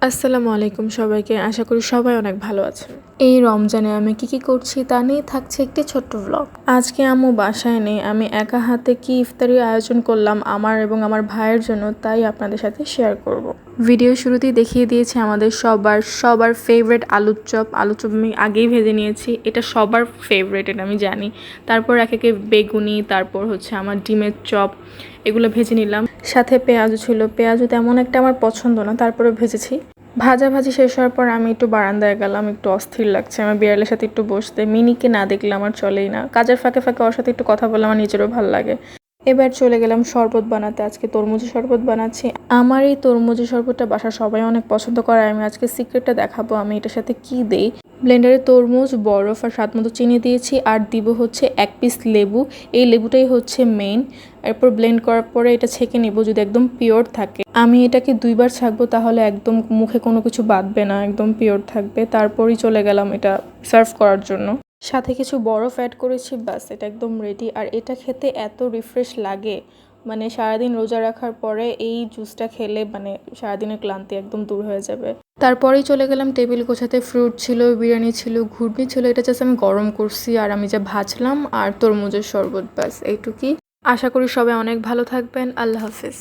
আসসালামু আলাইকুম সবাইকে। আশা করি সবাই অনেক ভালো আছেন। এই রমজানে আমি কি করছি তা নিয়ে থাকছে একটি ছোট্ট ভ্লগ। আজকে আম্মু বাসায় নেই, আমি একা হাতে কি ইফতারির আয়োজন করলাম আমার এবং আমার ভাইয়ের জন্য, তাই আপনাদের সাথে শেয়ার করব। ভিডিও শুরুতেই দেখিয়ে দিয়েছি আমাদের সবার ফেভারিট আলুর চপ। আলুর চপ আমি আগেই ভেজে নিয়েছি, এটা সবার ফেভারিট, এটা আমি জানি। তারপর একে বেগুনি, তারপর হচ্ছে আমার ডিমের চপ, এগুলো ভেজে নিলাম। সাথে পেঁয়াজও ছিল, পেঁয়াজও তেমন একটা আমার পছন্দ না, তারপরে ভেজেছি। ভাজাভাজি শেষ হওয়ার পর আমি একটু বারান্দায় গেলাম, একটু অস্থির লাগছে আমার বিড়ালের সাথে একটু বসতে। মিনিকে না দেখলে আমার চলেই না, কাজের ফাঁকে ফাঁকে ওর সাথে একটু কথা বললে আমার নিজেরও ভালো লাগে। এবার চলে গেলাম শরবত বানাতে। আজকে তরমুজের শরবত বানাচ্ছি। আমার এই তরমুজের শরবতটা বাসার সবাই অনেক পছন্দ করে। আমি আজকে সিক্রেটটা দেখাবো আমি এটার সাথে কি দেই। ব্লেন্ডারে তরমুজ, বরফ আর স্বাদ মতো চিনি দিয়েছি, আর দিব হচ্ছে 1 পিস লেবু। এই লেবুটাই হচ্ছে মেইন। এরপর ব্লেন্ড করার পরে এটা ছেঁকে নেব, যদি একদম পিওর থাকে। আমি এটাকে 2বার ছাঁকবো, তাহলে একদম মুখে কোনো কিছু বাঁধবে না, একদম পিওর থাকবে। তারপরই চলে গেলাম এটা সার্ভ করার জন্য। সাথে কিছু বরফ অ্যাড করেছি, বাস এটা একদম রেডি। আর এটা খেতে এত রিফ্রেশ লাগে, মানে সারাদিন রোজা রাখার পরে এই জুসটা খেলে মানে সারাদিনের ক্লান্তি একদম দূর হয়ে যাবে। তারপরেই চলে গেলাম টেবিল গোছাতে। ফ্রুট ছিল, বিরিয়ানি ছিল, ঘুগনি ছিল, এটা জাস্ট আমি গরম করছি। আর আমি যা ভাজলাম আর তরমুজের শরবত, বাস এইটুকুই। আশা করি সবাই অনেক ভালো থাকবেন। আল্লাহ হাফেজ।